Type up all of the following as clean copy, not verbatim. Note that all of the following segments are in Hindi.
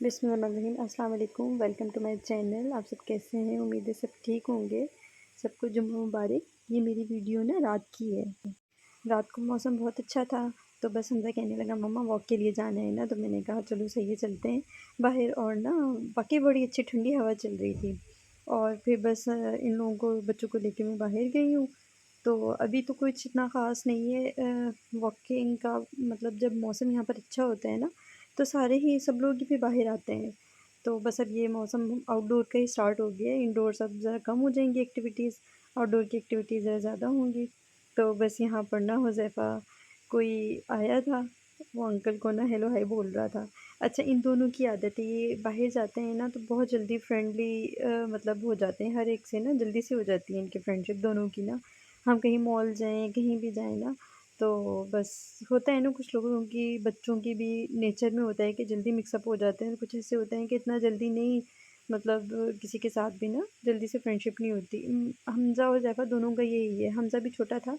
बिस्मिल्लाहिर्रहमानिर्रहीम। अस्सलाम वालेकुम। Welcome to my channel. आप सब कैसे हैं? उम्मीद है सब ठीक होंगे। सबको जुम्मा मुबारक। ये मेरी वीडियो ना रात की है। रात को मौसम बहुत अच्छा था, तो बस हमजा कहने लगा मम्मा वॉक के लिए जाना है ना, तो मैंने कहा चलो सही है चलते हैं बाहर। और ना वाकई बड़ी अच्छी ठंडी हवा चल रही थी। और फिर बस इन लोगों को बच्चों को लेके मैं बाहर गई हूँ। तो अभी तो कुछ इतना ख़ास नहीं है वॉकिंग का। मतलब जब मौसम यहाँ पर अच्छा होता है ना, तो सारे ही सब लोग ही फिर बाहर आते हैं। तो बस अब ये मौसम आउटडोर का ही स्टार्ट हो गया है। इंडोर्स अब ज़रा कम हो जाएंगी एक्टिविटीज़, आउटडोर की एक्टिविटीज़ ज़रा ज़्यादा होंगी। तो बस यहाँ पर ना हुज़ैफ़ा कोई आया था, वो अंकल को ना हेलो हाय बोल रहा था। अच्छा, इन दोनों की आदत है, ये बाहर जाते हैं ना तो बहुत जल्दी फ्रेंडली मतलब हो जाते हैं, हर एक से ना जल्दी से हो जाती है इनकी फ्रेंडशिप दोनों की ना। हम कहीं मॉल जाएँ, कहीं भी जाएँ ना, तो बस होता है ना कुछ लोगों की, बच्चों की भी नेचर में होता है कि जल्दी मिक्सअप हो जाते हैं। कुछ ऐसे होते हैं कि इतना जल्दी नहीं, मतलब किसी के साथ भी ना जल्दी से फ्रेंडशिप नहीं होती। हमज़ा और ज़ैफ़ा दोनों का यही है। हमज़ा भी छोटा था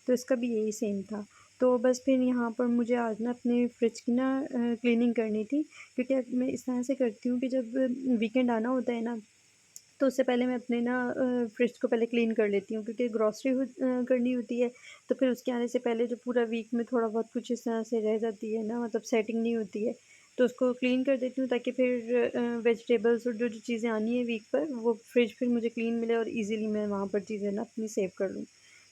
तो इसका भी यही सेम था। तो बस फिर यहाँ पर मुझे आज ना अपने फ्रिज की ना क्लीनिंग करनी थी, क्योंकि अब मैं इस तरह से करती हूँ कि जब वीकेंड आना होता है ना, तो उससे पहले मैं अपने ना फ्रिज को पहले क्लीन कर लेती हूँ, क्योंकि ग्रॉसरी करनी होती है। तो फिर उसके आने से पहले जो पूरा वीक में थोड़ा बहुत कुछ इस तरह से रह जाती है ना, मतलब सेटिंग नहीं होती है, तो उसको क्लीन कर देती हूँ ताकि फिर वेजिटेबल्स और जो जो चीज़ें आनी है वीक पर, वो फ्रिज फिर मुझे क्लीन मिले और इजीली मैं वहाँ पर चीज़ें ना अपनी सेव कर लूँ।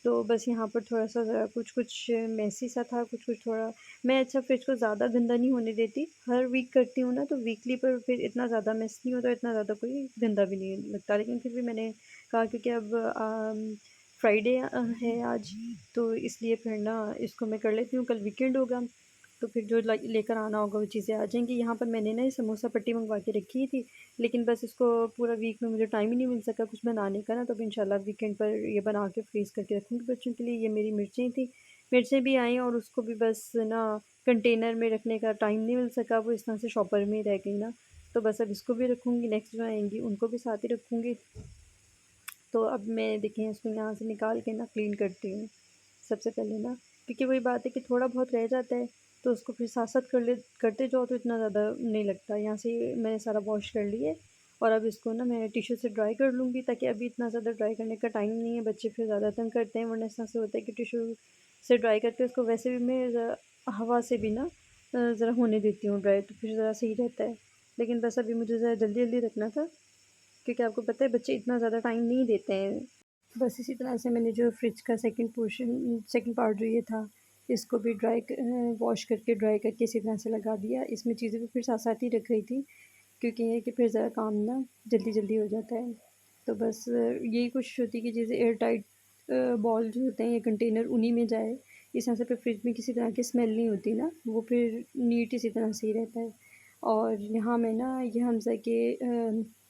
तो बस यहाँ पर थोड़ा-सा ज़रा कुछ-कुछ मेसी सा था, कुछ-कुछ थोड़ा मैं अच्छा फ्रिज को ज़्यादा गंदा नहीं होने देती। हर वीक करती हूँ ना, तो वीकली पर फिर इतना ज़्यादा मेस नहीं होता, इतना ज़्यादा कोई गंदा भी नहीं लगता। लेकिन फिर भी मैंने कहा क्योंकि अब फ्राइडे है आज, तो इसलिए फिर ना इसको मैं कर लेती हूँ। कल वीकेंड होगा, तो फिर जो लेकर आना होगा वो चीज़ें आ जाएँगी। यहाँ पर मैंने ना ये समोसा पट्टी मँगवा के रखी थी, लेकिन बस इसको पूरा वीक में मुझे टाइम ही नहीं मिल सका कुछ बनाने का ना, तो अब इंशाल्लाह वीकेंड पर ये बना के फ्रीज़ करके रखूँगी बच्चों के लिए। ये मेरी मिर्चें थी, मिर्चें भी आईं और उसको भी बस ना कंटेनर में रखने का टाइम नहीं मिल सका, वो इस तरह से शॉपर में ही रह गई ना। तो बस अब इसको भी रखूँगी, नेक्स्ट जो आएँगी उनको भी साथ ही रखूँगी। तो अब मैं देखें इसको यहाँ से निकाल के ना क्लीन करती हूँ सबसे पहले ना, क्योंकि वही बात है कि थोड़ा बहुत रह जाता है, तो उसको फिर साथ-साथ करते जाओ तो इतना ज़्यादा नहीं लगता। यहाँ से मैंने सारा वॉश कर लिया है और अब इसको ना मैं टिश्यू से ड्राई कर लूँगी, ताकि अभी इतना ज़्यादा ड्राई करने का टाइम नहीं है। बच्चे फिर ज़्यादा तंग करते हैं, वरना इस तरह से होता है कि टिश्यू से ड्राई करके उसको वैसे भी मैं हवा से भी ना ज़रा होने देती हूँ ड्राई, तो फिर ज़रा सही रहता है। लेकिन बस अभी मुझे ज़रा जल्दी-जल्दी रखना था, क्योंकि आपको पता है बच्चे इतना ज़्यादा टाइम नहीं देते हैं। बस इसी तरह से मैंने जो फ्रिज का सेकंड पार्ट जो ये था, इसको भी वॉश करके ड्राई करके इसी तरह से लगा दिया। इसमें चीज़ें भी फिर साथ-साथ ही रख रही थी, क्योंकि ये है कि फिर ज़रा काम ना जल्दी-जल्दी हो जाता है। तो बस यही कोशिश होती है कि जैसे एयर टाइट बॉल जो होते हैं या कंटेनर उन्हीं में जाए। इस तरह से फिर फ्रिज में किसी तरह की स्मेल नहीं होती ना, वो फिर नीट इसी तरह से ही रहता है। और यहाँ मैं ना ये हमज़ा के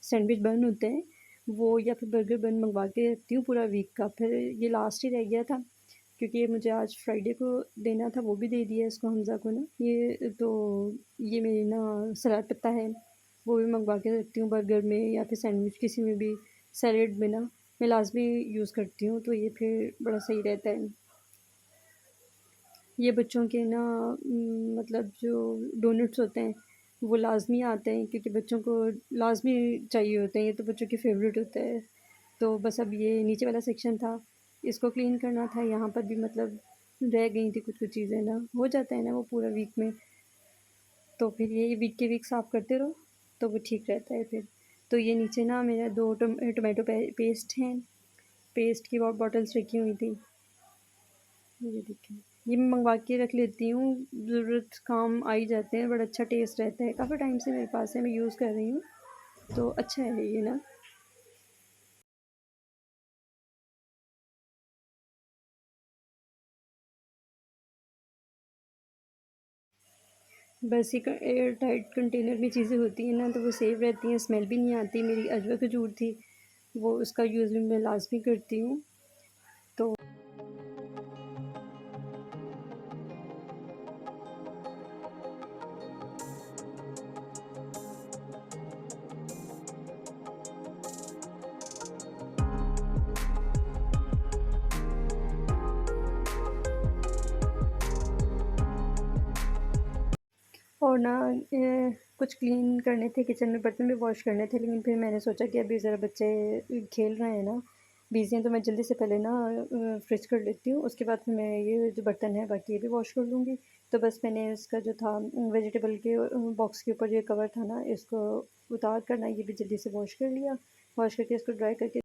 सैंडविच बन होते हैं, वो या फिर बर्गर बन मँगवा के रखती हूँ पूरा वीक का। फिर ये लास्ट ही रह गया था, क्योंकि ये मुझे आज फ्राइडे को देना था, वो भी दे दिया इसको हमज़ा को ना। ये मेरी ना सलाद पत्ता है, वो भी मँगवा के रखती हूँ बर्गर में या फिर सैंडविच किसी में भी, सैलेड में ना मैं लाज़मी यूज़ करती हूँ, तो ये फिर बड़ा सही रहता है। ये बच्चों के ना मतलब जो डोनट्स होते हैं, वो लाज़मी आते हैं, क्योंकि बच्चों को लाज़मी चाहिए होते हैं, ये तो बच्चों के फ़ेवरेट होते हैं। तो बस अब ये नीचे वाला सेक्शन था, इसको क्लीन करना था। यहाँ पर भी मतलब रह गई थी कुछ-कुछ चीज़ें ना, हो जाता है ना वो पूरा वीक में। तो फिर ये वीक के वीक साफ़ करते रहो, तो वो ठीक रहता है फिर। तो ये नीचे ना मेरा 2 टोमेटो पेस्ट हैं, पेस्ट की बॉटल्स रखी हुई थी। ये देखिए, ये मैं मँगवा के रख लेती हूँ, ज़रूरत काम आ ही जाते हैं, बड़ा अच्छा टेस्ट रहता है। काफ़ी टाइम से मेरे पास है, मैं यूज़ कर रही हूँ, तो अच्छा है ये ना। बस ये एयर टाइट कंटेनर में चीज़ें होती हैं ना, तो वो सेफ़ रहती हैं, स्मेल भी नहीं आती। मेरी अजवा खजूर थी, वो उसका यूज़ भी मैं लाज़मी करती हूँ। तो और ना कुछ क्लीन करने थे, किचन में बर्तन भी वॉश करने थे, लेकिन फिर मैंने सोचा कि अभी ज़रा बच्चे खेल रहे हैं ना, बिज़ी हैं, तो मैं जल्दी से पहले ना फ्रिज कर लेती हूँ, उसके बाद फिर मैं ये जो बर्तन है बाकी ये भी वॉश कर लूँगी। तो बस मैंने इसका जो था वेजिटेबल के बॉक्स के ऊपर जो कवर था ना, इसको उतार कर ना ये भी जल्दी से वॉश कर लिया। वॉश करके इसको ड्राई करके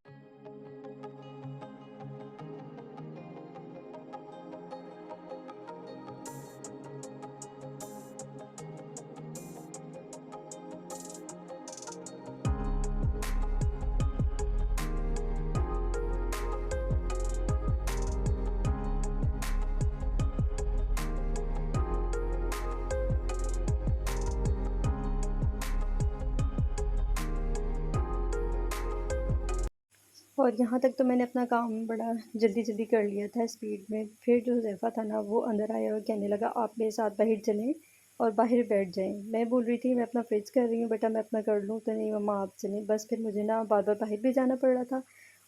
और यहाँ तक तो मैंने अपना काम बड़ा जल्दी-जल्दी कर लिया था स्पीड में। फिर जो हुज़ैफ़ा था ना वो अंदर आया और कहने लगा आप मेरे साथ बाहर चलें और बाहर बैठ जाएँ। मैं बोल रही थी मैं अपना फ्रिज कर रही हूँ बेटा मैं अपना कर लूँ, तो नहीं मम्मा आप चलें। बस फिर मुझे ना बार-बार बाहर भी जाना पड़ रहा था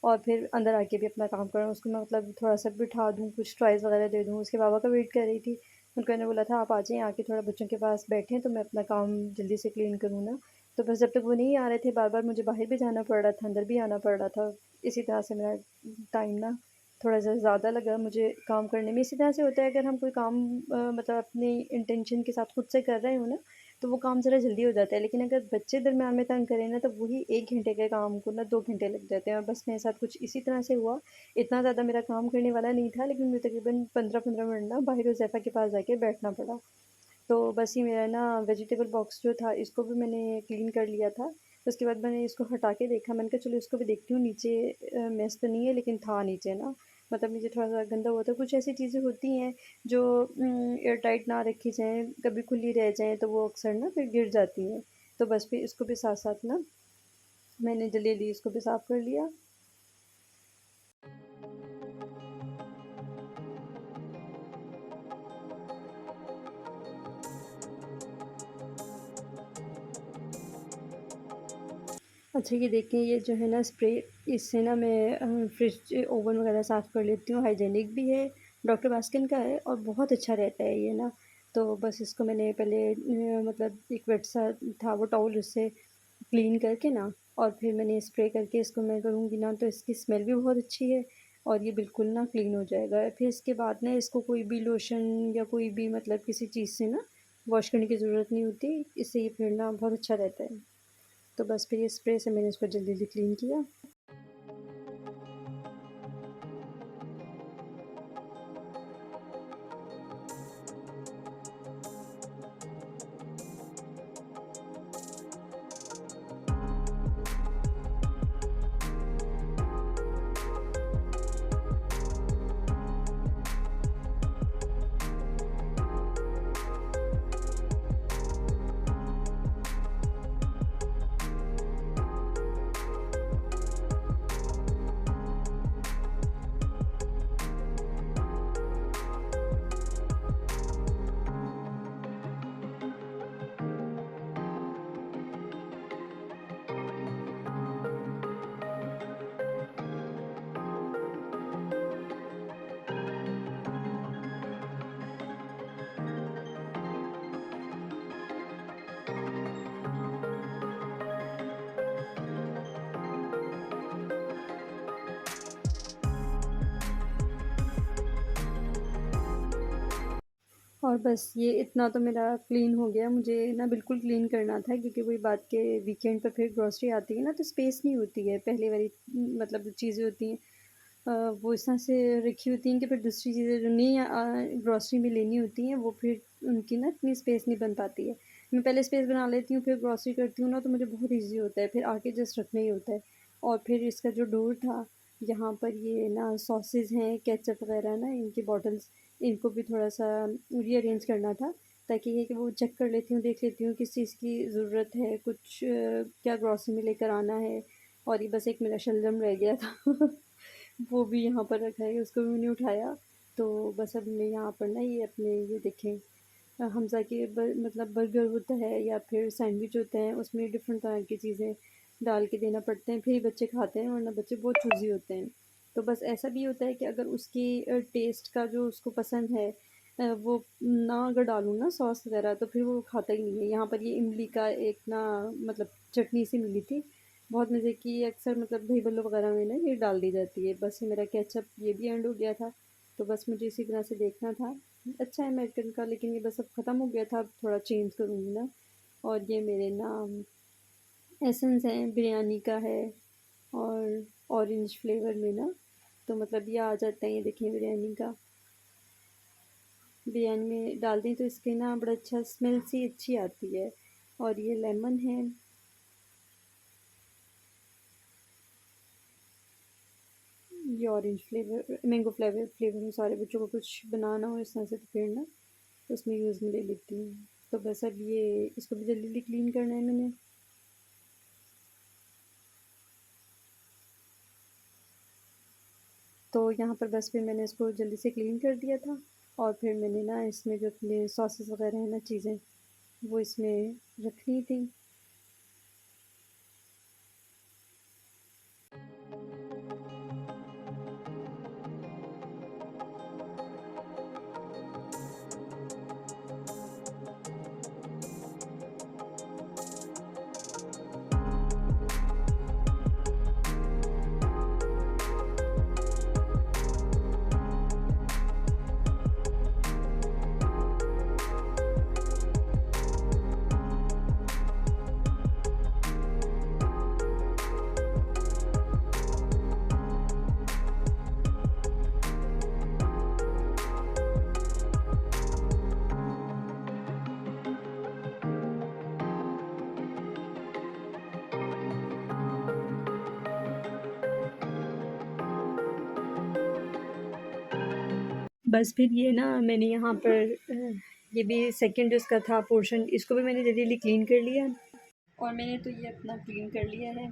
और फिर अंदर आके भी अपना काम करना। उसको मैं मतलब थोड़ा-सा बिठा दूँ, कुछ टॉयज़ वग़ैरह दे दूँ। उसके पापा का वेट कर रही थी। उनको मैंने बोला था आप आ जाएँ, आके थोड़ा बच्चों के पास बैठें तो मैं अपना काम जल्दी से क्लीन करूँ ना। तो बस जब तक वो नहीं आ रहे थे बार-बार मुझे बाहर भी जाना पड़ रहा था, अंदर भी आना पड़ रहा था। इसी तरह से मेरा टाइम ना थोड़ा-सा ज़्यादा लगा मुझे काम करने में। इसी तरह से होता है अगर हम कोई काम मतलब अपनी इंटेंशन के साथ खुद से कर रहे हो ना, तो वो काम ज़रा जल्दी हो जाता है। लेकिन अगर बच्चे दरमियान में तंग करें ना, तो वही 1 घंटे के काम को ना 2 घंटे लग जाते हैं और बस मेरे साथ कुछ इसी तरह से हुआ। इतना ज़्यादा मेरा काम करने वाला नहीं था, लेकिन मुझे तकरीबन 15-15 मिनट ना बाहर हुज़ैफ़ा के पास जाके बैठना पड़ा। तो बस ये मेरा ना वेजिटेबल बॉक्स जो था इसको भी मैंने क्लीन कर लिया था। उसके बाद मैंने इसको हटा के देखा, मैंने कहा चलो इसको भी देखती हूँ नीचे मेस तो नहीं है, लेकिन था नीचे ना मतलब नीचे थोड़ा-सा गंदा हुआ था। कुछ ऐसी चीज़ें होती हैं जो एयर टाइट ना रखी जाएँ, कभी खुली रह जाएँ तो वो अक्सर ना फिर गिर जाती हैं। तो बस फिर इसको भी साथ-साथ ना मैंने जल्दी-जल्दी इसको भी साफ़ कर लिया। अच्छा ये देखिए ये जो है ना स्प्रे इससे ना मैं फ्रिज ओवन वगैरह साफ़ कर लेती हूँ, हाइजीनिक भी है, डॉक्टर बास्किन का है और बहुत अच्छा रहता है ये ना। तो बस इसको मैंने पहले मतलब एक वेट सा था वो टॉवल उससे क्लीन करके ना और फिर मैंने स्प्रे करके इसको मैं करूँगी ना तो इसकी स्मेल भी बहुत अच्छी है और ये बिल्कुल ना क्लीन हो जाएगा। फिर इसके बाद ना इसको कोई भी लोशन या कोई भी मतलब किसी चीज़ से ना वॉश करने की ज़रूरत नहीं होती, इससे ये फिर ना बहुत अच्छा रहता है। तो बस फिर ये स्प्रे से मैंने इसको जल्दी-जल्दी क्लीन किया। और बस ये इतना तो मेरा क्लीन हो गया, मुझे ना बिल्कुल क्लीन करना था क्योंकि वही बात के वीकेंड पे फिर ग्रॉसरी आती है ना तो स्पेस नहीं होती है, पहले वाली मतलब जो चीज़ें होती हैं वो इस तरह से रखी होती हैं कि फिर दूसरी चीज़ें जो नहीं ग्रॉसरी में लेनी होती हैं वो फिर उनकी ना इतनी स्पेस नहीं बन पाती है। मैं पहले स्पेस बना लेती हूँ फिर ग्रॉसरी करती हूँ ना तो मुझे बहुत ईज़ी होता है, फिर आके जस्ट रखना ही होता है। और फिर इसका जो डोर था, यहाँ पर ये ना सॉसेज़ हैं, केचअप वगैरह ना इनकी बॉटल्स इनको भी थोड़ा-सा रीअरेंज करना था, ताकि ये कि वो चेक कर लेती हूँ, देख लेती हूँ किस चीज़ की ज़रूरत है, कुछ क्या ग्रॉसरी में लेकर आना है और ये बस एक मेरा शलजम रह गया था वो भी यहाँ पर रखा है, उसको भी मैंने उठाया। तो बस अब मैं यहाँ पर ना ये अपने ये देखें हमज़ा के मतलब बर्गर होता है या फिर सैंडविच होते हैं, उसमें डिफ़रेंट तरह की चीज़ें डाल के देना पड़ते हैं, फिर ही बच्चे खाते हैं, वरना बच्चे बहुत चूज़ी होते हैं। तो बस ऐसा भी होता है कि अगर उसकी टेस्ट का जो उसको पसंद है वो ना अगर डालूँ ना सॉस वगैरह तो फिर वो खाता ही नहीं है। यहाँ पर ये इमली का एक ना मतलब चटनी सी मिली थी, बहुत मज़े की। अक्सर मतलब दही बल्लों वगैरह में ना ये डाल दी जाती है। बस ये मेरा केचप ये भी एंड हो गया था, तो बस मुझे इसी तरह से देखना था। अच्छा है अमेरिकन का, लेकिन ये बस अब ख़त्म हो गया था, अब थोड़ा चेंज करूँगी ना। और ये मेरे ना एसेंस हैं बिरयानी का है, और ऑरेंज फ्लेवर में ना, तो मतलब ये आ जाता है, ये देखिए बिरयानी का। बिरयानी में डाल दी तो इसके ना बड़ा अच्छा स्मेल सी अच्छी आती है। और ये लेमन है, ये ऑरेंज फ्लेवर मैंगो फ्लेवर में सारे बच्चों को कुछ बनाना हो इस तरह से तो फिर ना उसमें यूज़ में ले लेती हूँ। तो बस अब ये इसको भी जल्दी जल्दी क्लीन करना है मैंने। तो यहाँ पर बस फिर मैंने इसको जल्दी से क्लीन कर दिया था, और फिर मैंने ना इसमें जो अपने सॉसेस वगैरह है ना चीज़ें, वो इसमें रखनी थी। बस फिर ये ना मैंने यहाँ पर ये भी सेकंड इसका था पोर्शन, इसको भी मैंने जल्दी जल्दी क्लीन कर लिया। और मैंने तो ये अपना क्लीन कर लिया है।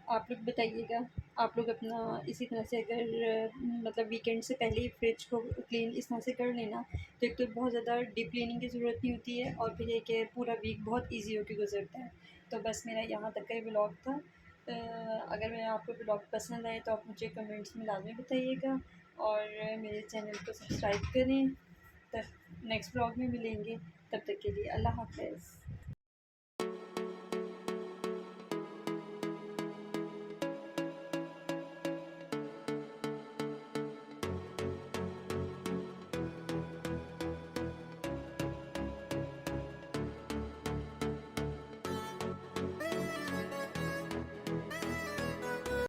आप लोग बताइएगा, आप लोग अपना इसी तरह से अगर मतलब वीकेंड से पहले ही फ्रिज को क्लीन इस तरह से कर लेना, तो एक तो बहुत ज़्यादा डीप क्लीनिंग की ज़रूरत नहीं होती है, और फिर एक है पूरा वीक बहुत इजी होकर गुजरता है। तो बस मेरा यहाँ तक का ही ब्लॉग था। अगर मैं आपको ब्लॉग पसंद आए तो आप मुझे कमेंट्स में लाजमी बताइएगा, और मेरे चैनल को सब्सक्राइब करें। तब नेक्स्ट ब्लॉग में मिलेंगे, तब तक के लिए अल्लाह हाफ़िज़।